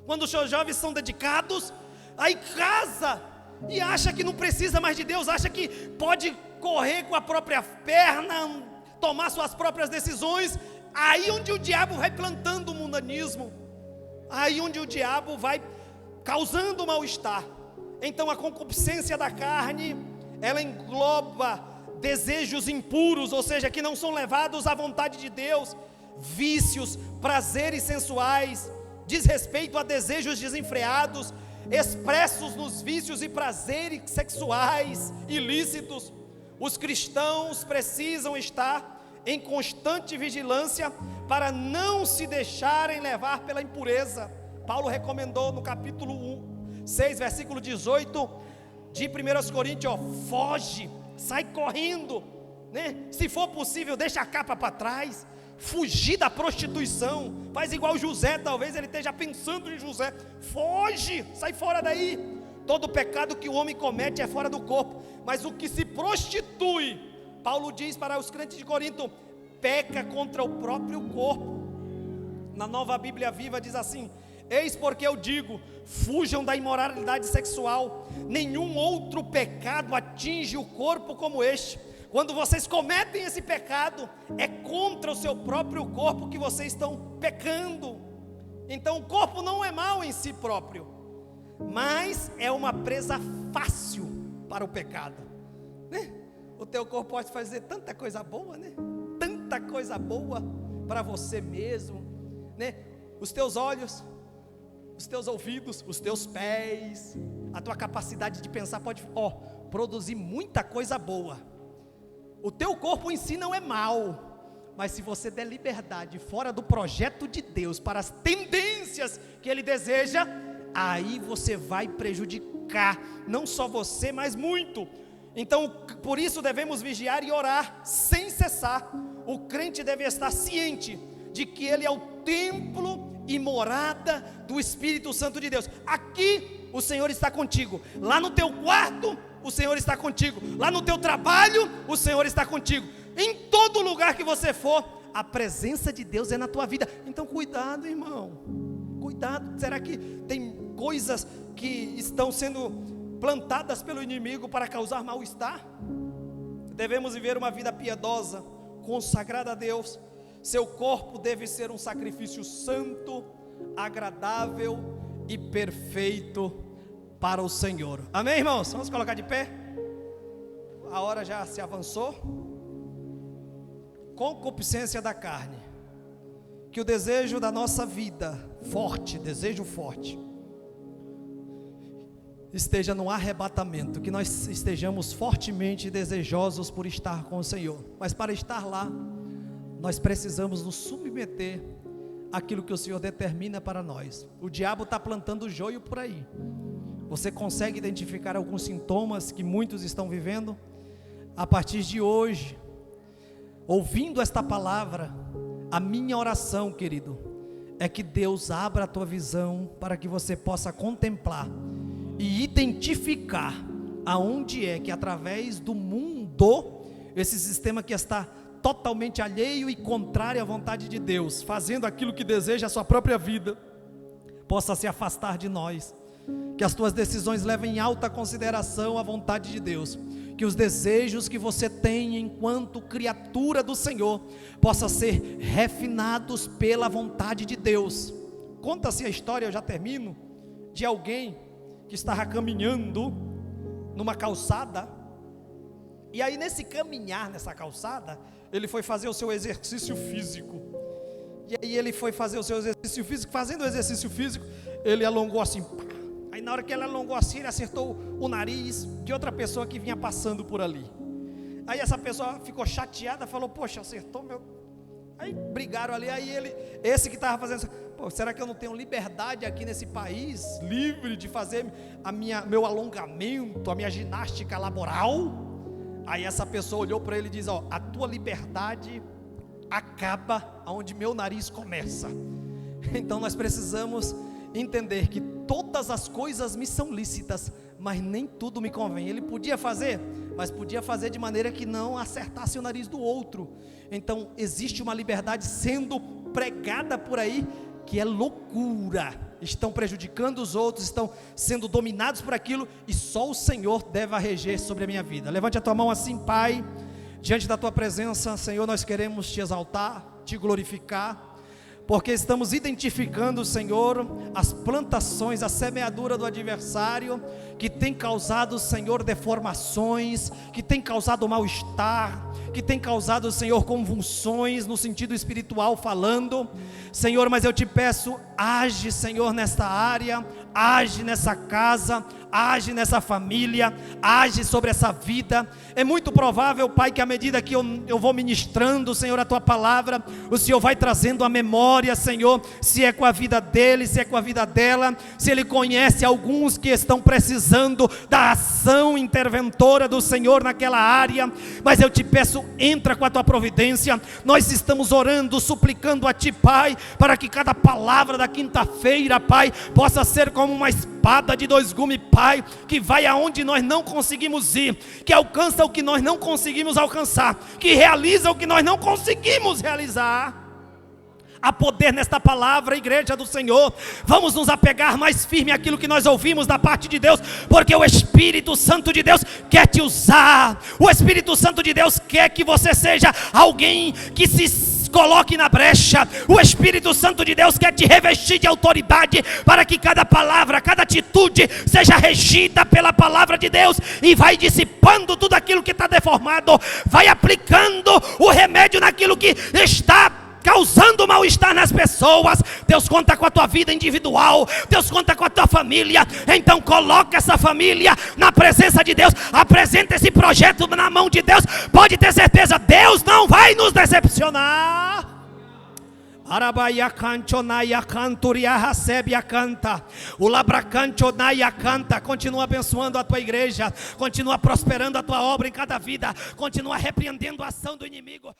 quando os seus jovens são dedicados, aí casa, e acha que não precisa mais de Deus, acha que pode correr com a própria perna, tomar suas próprias decisões. Aí onde o diabo vai plantando o mundanismo, aí onde o diabo vai causando mal-estar. Então a concupiscência da carne, ela engloba desejos impuros, ou seja, que não são levados à vontade de Deus, vícios, prazeres sensuais, desrespeito a desejos desenfreados, expressos nos vícios e prazeres sexuais ilícitos. Os cristãos precisam estar em constante vigilância para não se deixarem levar pela impureza. Paulo recomendou no capítulo 6, versículo 18 de 1 Coríntios, foge, sai correndo, né? Se for possível, deixa a capa para trás, fugir da prostituição, faz igual José, talvez ele esteja pensando em José, foge, sai fora daí. todo pecado que o homem comete é fora do corpo, mas o que se prostitui, Paulo diz para os crentes de Corinto, peca contra o próprio corpo. Na Nova Bíblia Viva diz assim: eis porque eu digo, fujam da imoralidade sexual, nenhum outro pecado atinge o corpo como este. Quando vocês cometem esse pecado, é contra o seu próprio corpo que vocês estão pecando. Então o corpo não é mau em si próprio, mas é uma presa fácil para o pecado, né? O teu corpo pode fazer tanta coisa boa, né? Tanta coisa boa para você mesmo, né? Os teus olhos, os teus ouvidos, os teus pés, a tua capacidade de pensar pode produzir muita coisa boa. O teu corpo em si não é mau, mas se você der liberdade fora do projeto de Deus para as tendências que Ele deseja, aí você vai prejudicar, não só você, mas muito. Então, por isso devemos vigiar e orar sem cessar. O crente deve estar ciente de que ele é o templo e morada do Espírito Santo de Deus. Aqui o Senhor está contigo, lá no teu quarto o Senhor está contigo, lá no teu trabalho o Senhor está contigo, em todo lugar que você for, a presença de Deus é na tua vida. Então cuidado, irmão, cuidado. Será que tem coisas que estão sendo plantadas pelo inimigo para causar mal-estar? Devemos viver uma vida piedosa, consagrada a Deus. Seu corpo deve ser um sacrifício santo, agradável e perfeito para o Senhor. Amém, irmãos? Vamos colocar de pé? A hora já se avançou. Concupiscência da carne. Que o desejo da nossa vida, forte, desejo forte, esteja no arrebatamento, que nós estejamos fortemente desejosos por estar com o Senhor. Mas para estar lá, nós precisamos nos submeter àquilo que o Senhor determina para nós. O diabo está plantando joio por aí. Você consegue identificar alguns sintomas que muitos estão vivendo? A partir de hoje, ouvindo esta palavra, a minha oração, querido, é que Deus abra a tua visão para que você possa contemplar e identificar aonde é que através do mundo, esse sistema que está totalmente alheio e contrário à vontade de Deus, fazendo aquilo que deseja a sua própria vida, possa se afastar de nós. Que as tuas decisões levem em alta consideração a vontade de Deus, que os desejos que você tem enquanto criatura do Senhor possam ser refinados pela vontade de Deus. Conta-se a história, eu já termino, de alguém que estava caminhando numa calçada, e aí nesse caminhar nessa calçada, ele foi fazer o seu exercício físico, e aí ele foi fazer o seu exercício físico, fazendo o exercício físico, ele alongou assim, aí na hora que ele alongou assim, ele acertou o nariz de outra pessoa que vinha passando por ali. Aí essa pessoa ficou chateada, falou, poxa, acertou meu... Aí brigaram ali, aí esse que estava fazendo, pô, será que eu não tenho liberdade aqui nesse país, livre de fazer meu alongamento, a minha ginástica laboral? Aí essa pessoa olhou para ele e disse, a tua liberdade acaba onde meu nariz começa. Então nós precisamos entender que todas as coisas me são lícitas, mas nem tudo me convém. Ele podia fazer, mas podia fazer de maneira que não acertasse o nariz do outro. Então existe uma liberdade sendo pregada por aí, que é loucura. Estão prejudicando os outros, estão sendo dominados por aquilo, e só o Senhor deve reger sobre a minha vida. Levante a tua mão assim, Pai, diante da tua presença, Senhor, nós queremos te exaltar, te glorificar, porque estamos identificando, Senhor, as plantações, a semeadura do adversário, que tem causado, Senhor, deformações, que tem causado mal-estar, que tem causado, Senhor, convulsões no sentido espiritual falando. Senhor, mas eu te peço, age, Senhor, nesta área, age nessa casa, age nessa família, age sobre essa vida. É muito provável, Pai, que à medida que eu vou ministrando, Senhor, a tua palavra, o Senhor vai trazendo a memória, Senhor, se é com a vida dele, se é com a vida dela, se ele conhece alguns que estão precisando da ação interventora do Senhor naquela área. Mas eu te peço, entra com a tua providência. Nós estamos orando, suplicando a ti, Pai, para que cada palavra da quinta-feira, Pai, possa ser como como uma espada de dois gumes, Pai, que vai aonde nós não conseguimos ir, que alcança o que nós não conseguimos alcançar, que realiza o que nós não conseguimos realizar. Há poder nesta palavra, igreja do Senhor. Vamos nos apegar mais firme àquilo que nós ouvimos da parte de Deus, porque o Espírito Santo de Deus quer te usar. O Espírito Santo de Deus quer que você seja alguém que se coloque na brecha. O Espírito Santo de Deus quer te revestir de autoridade, para que cada palavra, cada atitude seja regida pela palavra de Deus, e vai dissipando tudo aquilo que está deformado, vai aplicando o remédio naquilo que está causando mal-estar nas pessoas. Deus conta com a tua vida individual, Deus conta com a tua família. Então coloca essa família na presença de Deus, apresenta esse projeto na mão de Deus. Pode ter certeza, Deus não vai nos decepcionar. Continua abençoando a tua igreja, continua prosperando a tua obra em cada vida, continua repreendendo a ação do inimigo.